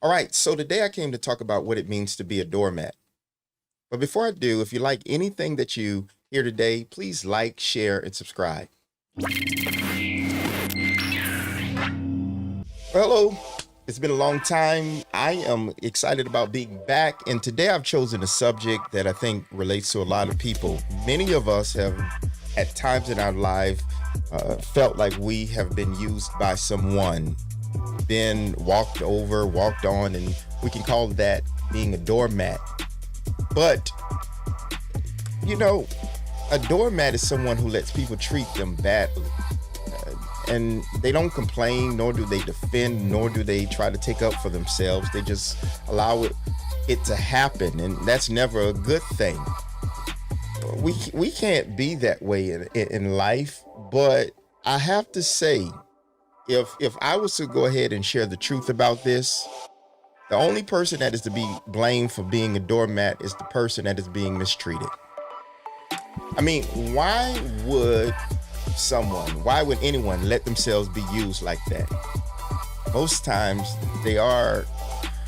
All right, so today I came to talk about what it means to be a doormat. But before I do, if you like anything that you hear today, please like, share, and subscribe. Hello, it's been a long time. I am excited about being back, and today I've chosen a subject that I think relates to a lot of people. Many of us have, at times in our life, felt like we have been used by someone, been walked over, walked on, and we can call that being a doormat. But, a doormat is someone who lets people treat them badly. And they don't complain, nor do they defend, nor do they try to take up for themselves. They just allow it to happen, and that's never a good thing. We can't be that way in life, but I have to say, if I was to go ahead and share the truth about this, the only person that is to be blamed for being a doormat is the person that is being mistreated. I mean, why would anyone let themselves be used like that? Most times they are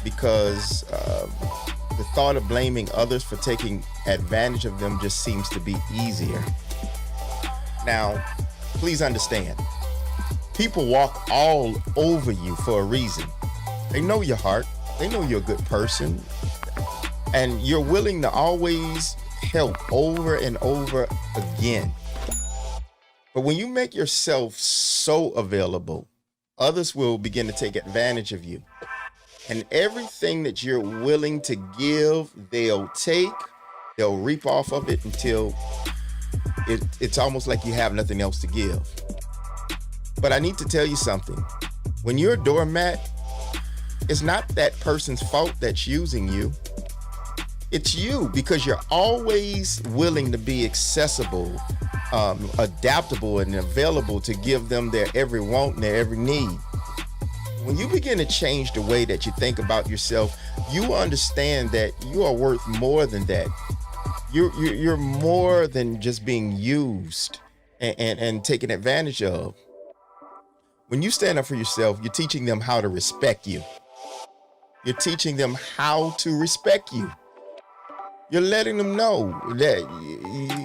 because the thought of blaming others for taking advantage of them just seems to be easier. Now, please understand, people walk all over you for a reason. They know your heart. They know you're a good person, and you're willing to always help over and over again. But when you make yourself so available, others will begin to take advantage of you. And everything that you're willing to give, they'll reap off of it until it's almost like you have nothing else to give. But I need to tell you something. When you're a doormat, it's not that person's fault that's using you. It's you, because you're always willing to be accessible, adaptable, and available to give them their every want and their every need. When you begin to change the way that you think about yourself, you understand that you are worth more than that. You're more than just being used and taken advantage of. When you stand up for yourself, you're teaching them how to respect you. You're teaching them how to respect you. You're letting them know that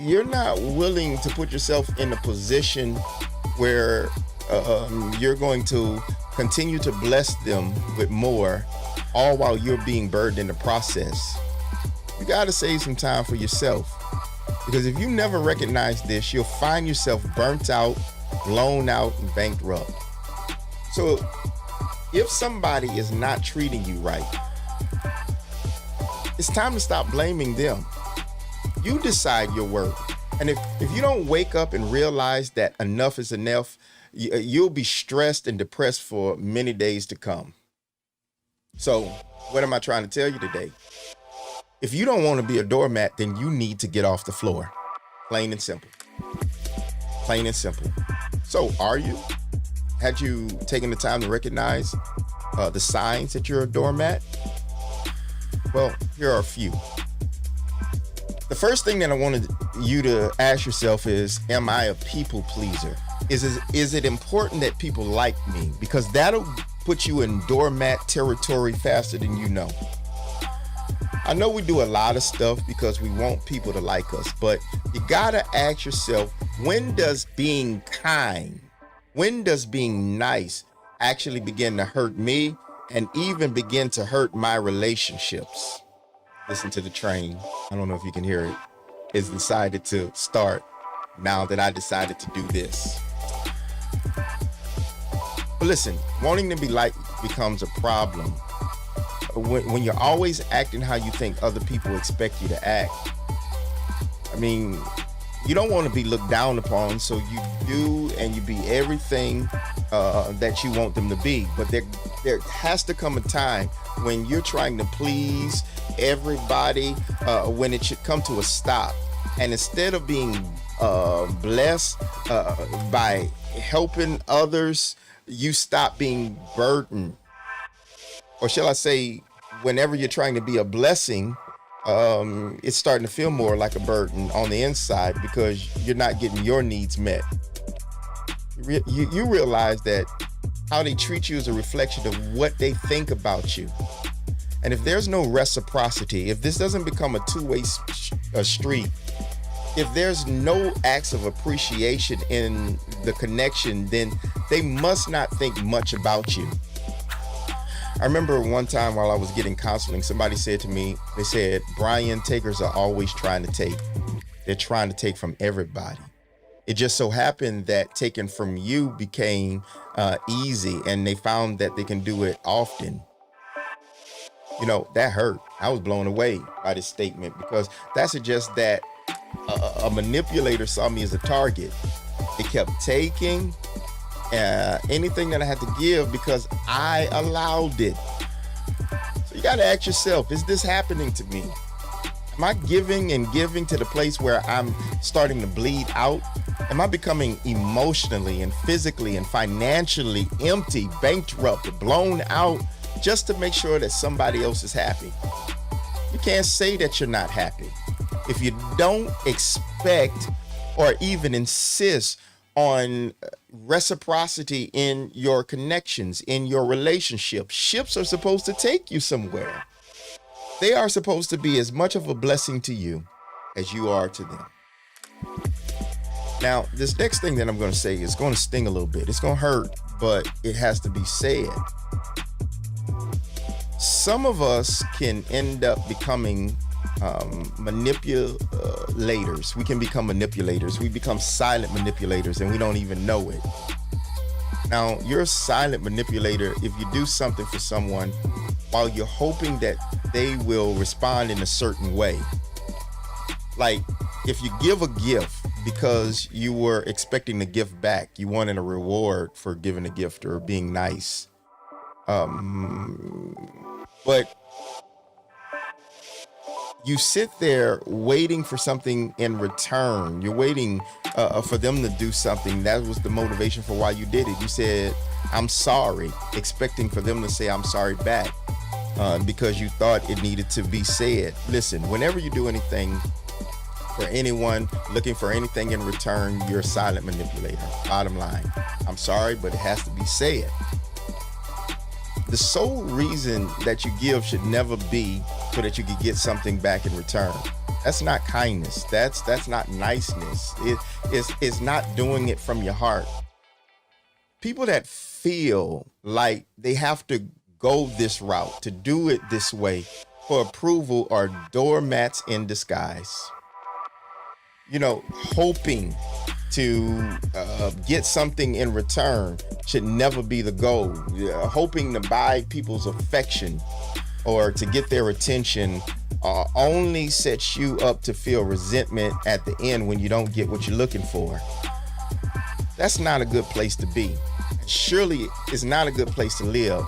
you're not willing to put yourself in a position where you're going to continue to bless them with more, all while you're being burdened in the process. You got to save some time for yourself, because if you never recognize this, you'll find yourself burnt out, blown out, and bankrupt. So if somebody is not treating you right, it's time to stop blaming them. You decide your worth. And if you don't wake up and realize that enough is enough, you'll be stressed and depressed for many days to come. So what am I trying to tell you today? If you don't want to be a doormat, then you need to get off the floor. Plain and simple. Plain and simple. So are you? Had you taken the time to recognize the signs that you're a doormat? Well, here are a few. The first thing that I wanted you to ask yourself is, am I a people pleaser? Is it important that people like me? Because that'll put you in doormat territory faster than you know. I know we do a lot of stuff because we want people to like us, but you gotta ask yourself, when does being kind, when does being nice actually begin to hurt me and even begin to hurt my relationships? Listen to the train. I don't know if you can hear it. It's decided to start now that I decided to do this. But listen, wanting to be liked becomes a problem when you're always acting how you think other people expect you to act. I mean, you don't want to be looked down upon, so you do and you be everything that you want them to be. But there has to come a time when you're trying to please everybody, when it should come to a stop. And instead of being blessed by helping others, you stop being burdened. Or shall I say, whenever you're trying to be a blessing, it's starting to feel more like a burden on the inside because you're not getting your needs met. You realize that how they treat you is a reflection of what they think about you. And if there's no reciprocity, if this doesn't become a two-way street, if there's no acts of appreciation in the connection, then they must not think much about you. I remember one time while I was getting counseling, somebody said to me, they said, Brian, takers are always trying to take. They're trying to take from everybody. It just so happened that taking from you became easy, and they found that they can do it often. You know, that hurt. I was blown away by this statement, because that suggests that a manipulator saw me as a target. They kept taking anything that I had to give because I allowed it. So you got to ask yourself, is this happening to me? Am I giving and giving to the place where I'm starting to bleed out? Am I becoming emotionally and physically and financially empty, bankrupt, blown out, just to make sure that somebody else is happy? You can't say that you're not happy if you don't expect or even insist on reciprocity in your connections, in your relationships. Ships are supposed to take you somewhere. They are supposed to be as much of a blessing to you as you are to them. Now, this next thing that I'm going to say is going to sting a little bit. It's going to hurt, but it has to be said. Some of us can end up becoming manipulators. We can become manipulators. We become silent manipulators, and we don't even know it. Now, you're a silent manipulator if you do something for someone while you're hoping that they will respond in a certain way. Like, if you give a gift because you were expecting the gift back, you wanted a reward for giving a gift or being nice. But you sit there waiting for something in return. You're waiting for them to do something. That was the motivation for why you did it. You said, I'm sorry, expecting for them to say, I'm sorry back, because you thought it needed to be said. Listen, whenever you do anything for anyone looking for anything in return, you're a silent manipulator. Bottom line, I'm sorry, but it has to be said. The sole reason that you give should never be so that you can get something back in return. That's not kindness. That's not niceness. It's not doing it from your heart. People that feel like they have to go this route, to do it this way for approval, are doormats in disguise. You know, hoping to get something in return should never be the goal. Hoping to buy people's affection or to get their attention only sets you up to feel resentment at the end when you don't get what you're looking for. That's not a good place to be. Surely it's not a good place to live.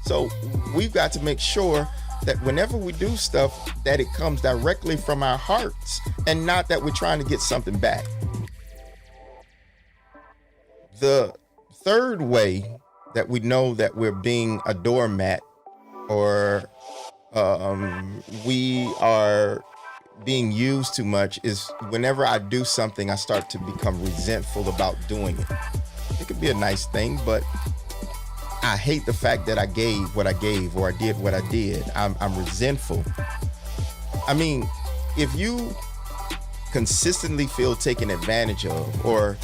So we've got to make sure that whenever we do stuff, that it comes directly from our hearts and not that we're trying to get something back. The third way that we know that we're being a doormat, or we are being used too much, is whenever I do something, I start to become resentful about doing it. It could be a nice thing, but I hate the fact that I gave what I gave, or I did what I did. I'm resentful. I mean, if you consistently feel taken advantage of, or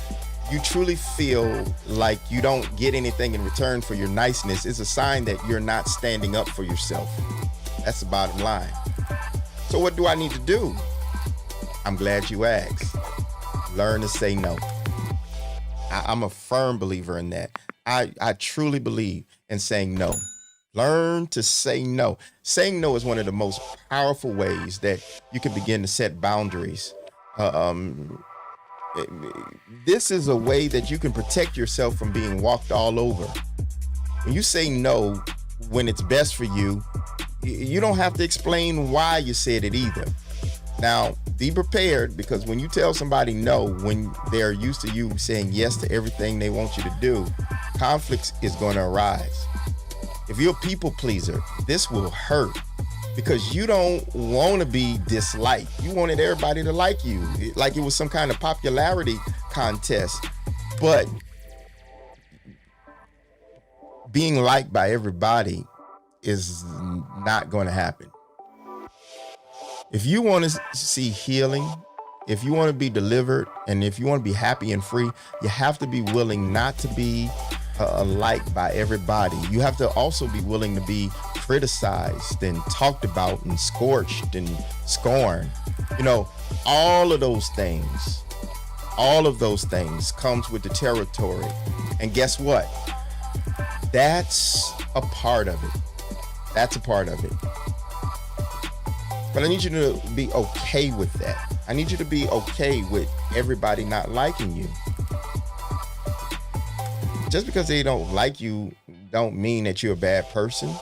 you truly feel like you don't get anything in return for your niceness, it's a sign that you're not standing up for yourself. That's the bottom line. So what do I need to do? I'm glad you asked. Learn to say no. I'm a firm believer in that. I truly believe in saying no. Learn to say no. Saying no is one of the most powerful ways that you can begin to set boundaries. This is a way that you can protect yourself from being walked all over. When you say no, when it's best for you, you don't have to explain why you said it either. Now, be prepared, because when you tell somebody no, when they're used to you saying yes to everything they want you to do, conflict is going to arise. If you're a people pleaser, this will hurt, because you don't want to be disliked. You wanted everybody to like you, like it was some kind of popularity contest. But being liked by everybody is not going to happen. If you want to see healing, if you want to be delivered, and if you want to be happy and free, you have to be willing not to be liked by everybody. You have to also be willing to be criticized and talked about and scorched and scorned. All of those things comes with the territory. And guess what? That's a part of it. But I need you to be okay with that. I need you to be okay with everybody not liking you. Just because they don't like you don't mean that you're a bad person.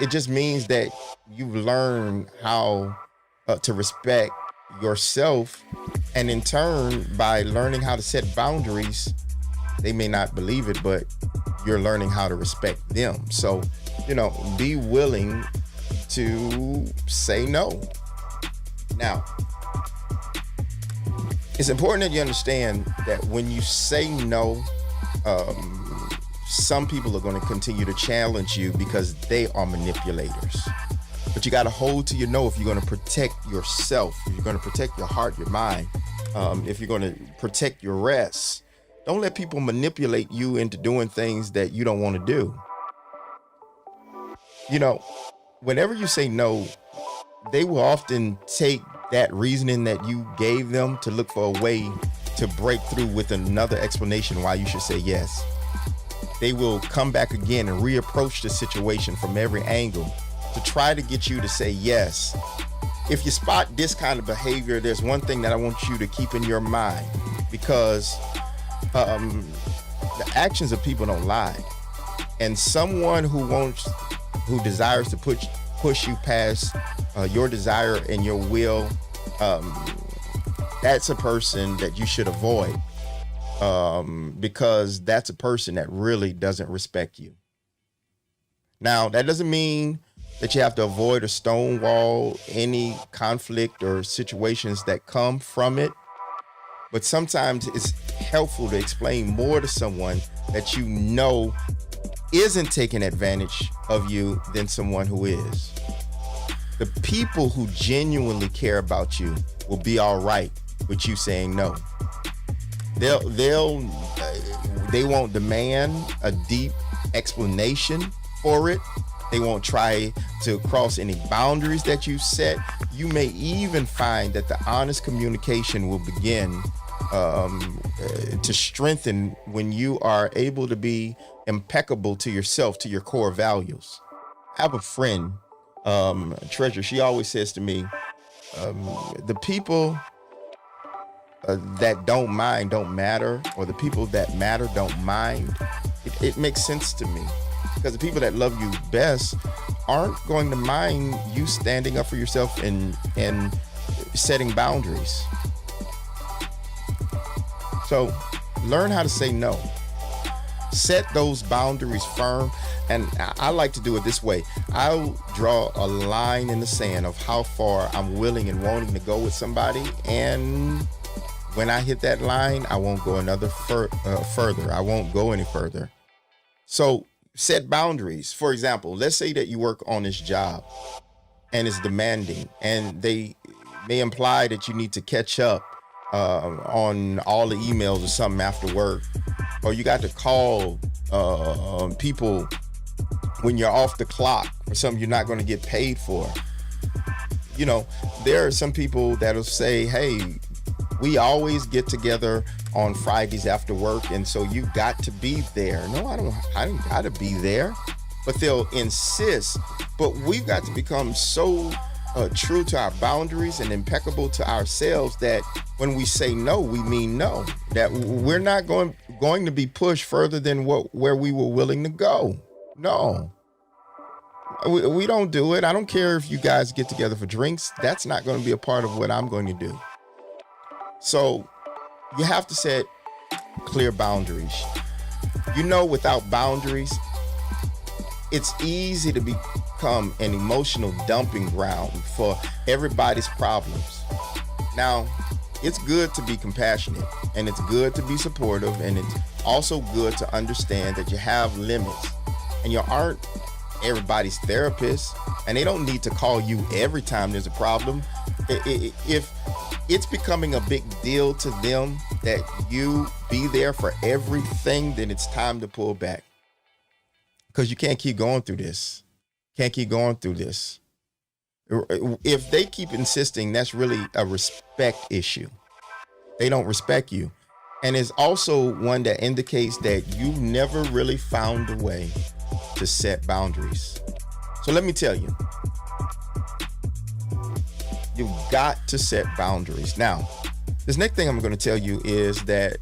It just means that you've learned how to respect yourself, and in turn, by learning how to set boundaries, they may not believe it, but you're learning how to respect them. So, be willing to say no. Now, it's important that you understand that when you say no, some people are going to continue to challenge you because they are manipulators. But you got to hold to your no if you're going to protect yourself, if you're going to protect your heart, your mind, if you're going to protect your rest. Don't let people manipulate you into doing things that you don't want to do. Whenever you say no, they will often take that reasoning that you gave them to look for a way to break through with another explanation why you should say yes. They will come back again and reapproach the situation from every angle to try to get you to say yes. If you spot this kind of behavior, there's one thing that I want you to keep in your mind, because the actions of people don't lie. And someone who desires to push you past your desire and your will, that's a person that you should avoid, because that's a person that really doesn't respect you. Now, that doesn't mean that you have to avoid or stonewall any conflict or situations that come from it. But sometimes it's helpful to explain more to someone that isn't taking advantage of you than someone who is. The people who genuinely care about you will be all right with you saying no. They won't demand a deep explanation for it. They won't try to cross any boundaries that you set. You may even find that the honest communication will begin to strengthen when you are able to be impeccable to yourself, to your core values. I have a friend, Treasure. She always says to me, the people that don't mind don't matter, or the people that matter don't mind. It makes sense to me, because the people that love you best aren't going to mind you standing up for yourself and setting boundaries. So learn how to say no. Set those boundaries firm. And I like to do it this way. I'll draw a line in the sand of how far I'm willing and wanting to go with somebody. And when I hit that line, I won't go further. I won't go any further. So set boundaries. For example, let's say that you work on this job and it's demanding, and they may imply that you need to catch up on all the emails or something after work, or you got to call people when you're off the clock for something you're not going to get paid for. There are some people that'll say, hey, we always get together on Fridays after work, and so you got to be there. No, I don't got to be there. But they'll insist. But we've got to become so true to our boundaries and impeccable to ourselves that when we say no, we mean no. That we're not going to be pushed further than where we were willing to go. No. We don't do it. I don't care if you guys get together for drinks. That's not going to be a part of what I'm going to do. So you have to set clear boundaries. Without boundaries, it's easy to become an emotional dumping ground for everybody's problems. Now, it's good to be compassionate, and it's good to be supportive, and it's also good to understand that you have limits, and you aren't everybody's therapist, and they don't need to call you every time there's a problem. If it's becoming a big deal to them that you be there for everything, then it's time to pull back, because you can't keep going through this. Can't keep going through this. If they keep insisting, that's really a respect issue. They don't respect you. And it's also one that indicates that you never really found a way to set boundaries. So let me tell you, you've got to set boundaries. Now, this next thing I'm going to tell you is that,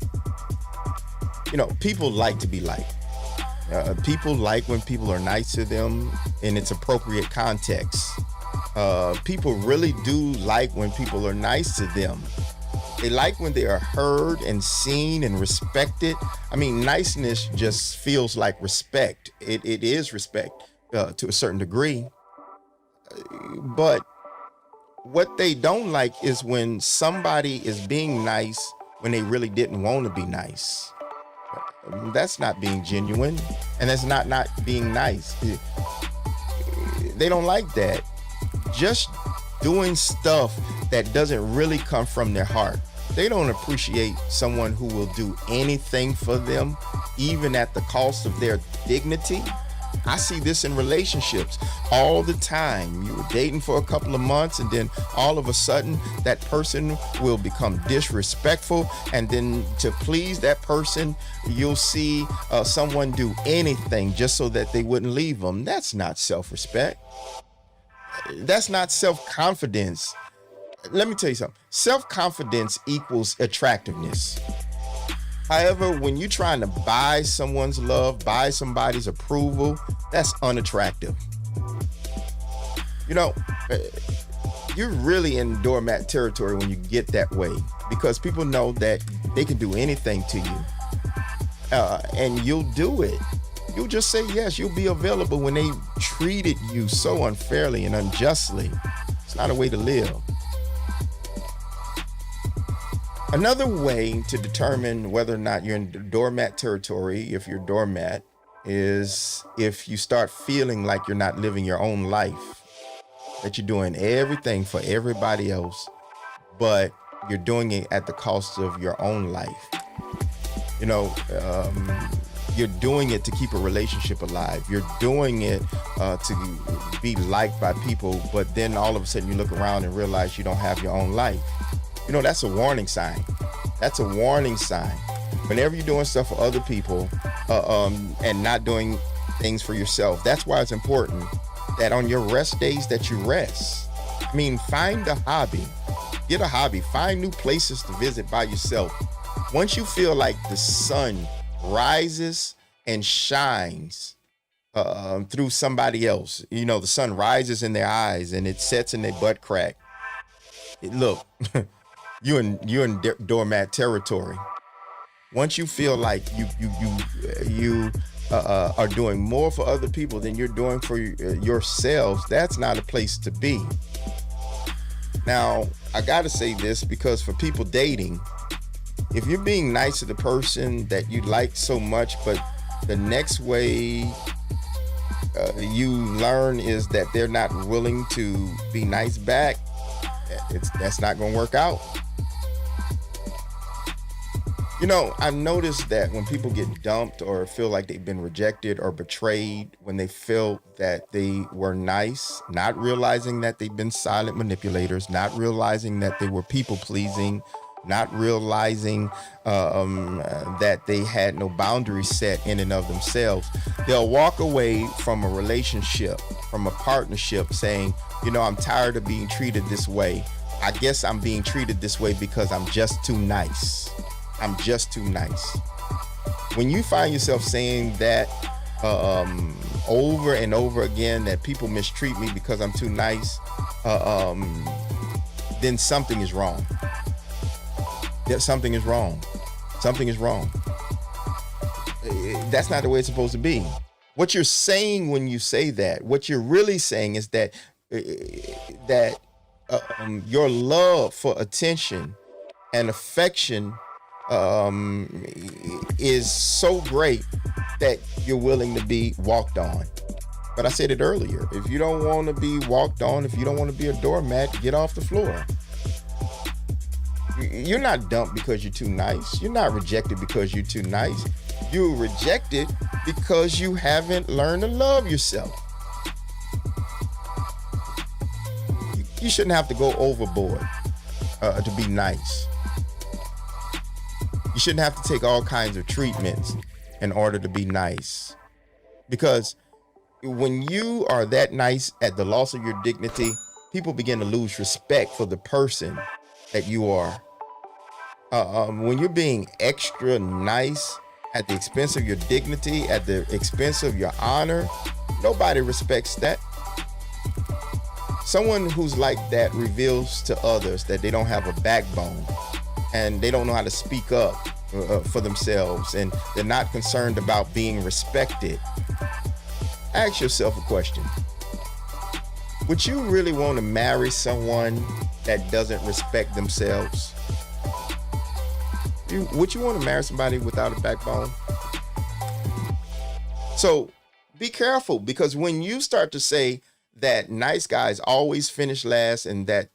people like to be liked. People like when people are nice to them in its appropriate context. People really do like when people are nice to them. They like when they are heard and seen and respected. I mean, niceness just feels like respect. It is respect to a certain degree. But what they don't like is when somebody is being nice when they really didn't want to be nice. That's not being genuine, and that's not being nice. They don't like that. Just doing stuff that doesn't really come from their heart. They don't appreciate someone who will do anything for them, even at the cost of their dignity. I see this in relationships all the time. You were dating for a couple of months, and then all of a sudden that person will become disrespectful, and then to please that person, you'll see someone do anything just so that they wouldn't leave them. That's not self-respect. That's not self-confidence. Let me tell you something. Self-confidence equals attractiveness. However, when you're trying to buy someone's love, buy somebody's approval, that's unattractive. You're really in doormat territory when you get that way, because people know that they can do anything to you, and you'll do it. You'll just say yes. You'll be available when they treated you so unfairly and unjustly. It's not a way to live. Another way to determine whether or not you're in doormat territory, if you're doormat, is if you start feeling like you're not living your own life, that you're doing everything for everybody else, but you're doing it at the cost of your own life. You're doing it to keep a relationship alive. You're doing it to be liked by people, but then all of a sudden you look around and realize you don't have your own life. That's a warning sign. That's a warning sign. Whenever you're doing stuff for other people and not doing things for yourself, that's why it's important that on your rest days that you rest. I mean, find a hobby. Get a hobby. Find new places to visit by yourself. Once you feel like the sun rises and shines through somebody else, the sun rises in their eyes and it sets in their butt crack. Look, you're in doormat territory. Once you feel like you are doing more for other people than you're doing for yourselves, that's not a place to be. Now, I gotta say this, because for people dating, if you're being nice to the person that you like so much, but the next way you learn is that they're not willing to be nice back, that's not going to work out. I've noticed that when people get dumped or feel like they've been rejected or betrayed, when they feel that they were nice, not realizing that they've been silent manipulators, not realizing that they were people pleasing, not realizing that they had no boundaries set in and of themselves, they'll walk away from a relationship, from a partnership, saying, I'm tired of being treated this way. I guess I'm being treated this way because I'm just too nice. I'm just too nice. When you find yourself saying that over and over again, that people mistreat me because I'm too nice, then something is wrong. Something is wrong. Something is wrong. That's not the way it's supposed to be. What you're saying when you say that, what you're really saying is that your love for attention and affection is so great that you're willing to be walked on. But I said it earlier. If you don't want to be walked on, if you don't want to be a doormat, get off the floor. You're not dumped because you're too nice. You're not rejected because you're too nice. You're rejected because you haven't learned to love yourself. You shouldn't have to go overboard to be nice. You shouldn't have to take all kinds of treatments in order to be nice. Because when you are that nice at the loss of your dignity, people begin to lose respect for the person that you are. When you're being extra nice at the expense of your dignity, at the expense of your honor, nobody respects that. Someone who's like that reveals to others that they don't have a backbone and they don't know how to speak up for themselves, and they're not concerned about being respected. Ask yourself a question. Would you really want to marry someone that doesn't respect themselves? Would you want to marry somebody without a backbone? So be careful, because when you start to say that nice guys always finish last and that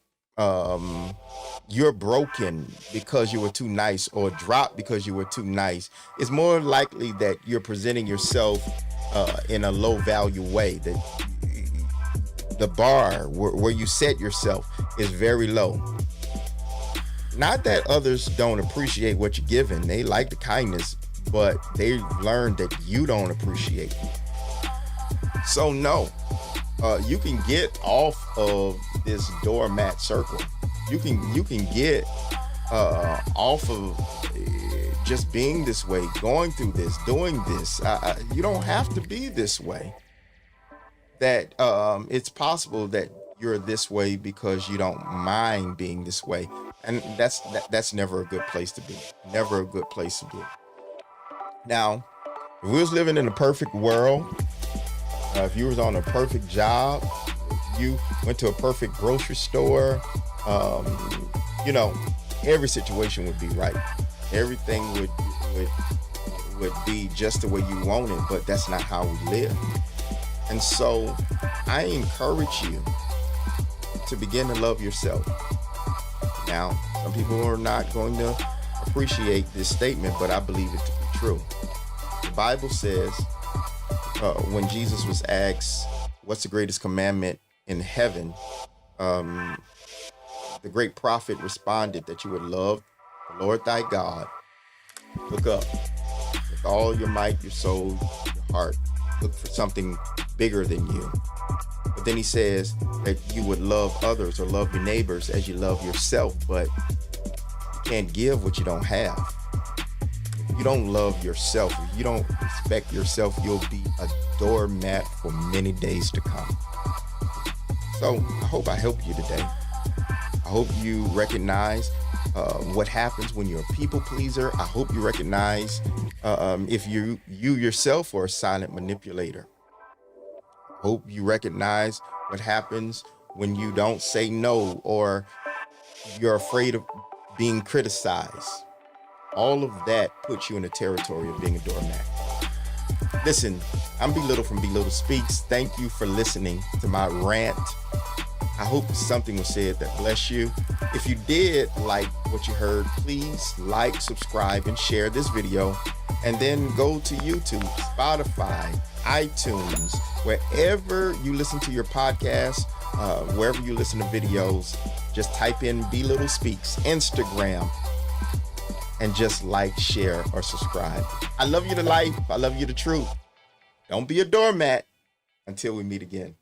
you're broken because you were too nice, or dropped because you were too nice, it's more likely that you're presenting yourself in a low value way, that the bar where you set yourself is very low. Not that others don't appreciate what you're giving. They like the kindness, but they've learned that you don't appreciate it. So no, you can get off of this doormat circle. You can get off of just being this way, going through this, doing this. You don't have to be this way. That it's possible that you're this way because you don't mind being this way, and that's never a good place to be. Never a good place to be. Now, if we was living in a perfect world, if you was on a perfect job, if you went to a perfect grocery store, every situation would be right. Everything would be just the way you want it, but that's not how we live. And so I encourage you to begin to love yourself. Now, some people are not going to appreciate this statement, but I believe it to be true. The Bible says, when Jesus was asked, what's the greatest commandment in heaven? The great prophet responded that you would love the Lord thy God. Look up with all your might, your soul, your heart. Look for something bigger than you. But then he says that you would love others or love your neighbors as you love yourself, but you can't give what you don't have. If you don't love yourself, if you don't respect yourself, you'll be a doormat for many days to come. So I hope I helped you today. I hope you recognize what happens when you're a people pleaser. I hope you recognize if you yourself are a silent manipulator. I hope you recognize what happens when you don't say no, or you're afraid of being criticized. All of that puts you in the territory of being a doormat. Listen, I'm Belittle from Belittle Speaks. Thank you for listening to my rant. I hope something was said that bless you. If you did like what you heard, please like, subscribe, and share this video. And then go to YouTube, Spotify, iTunes, wherever you listen to your podcast, wherever you listen to videos, just type in Belittle Speaks, Instagram, and just like, share, or subscribe. I love you to life. I love you to truth. Don't be a doormat. Until we meet again.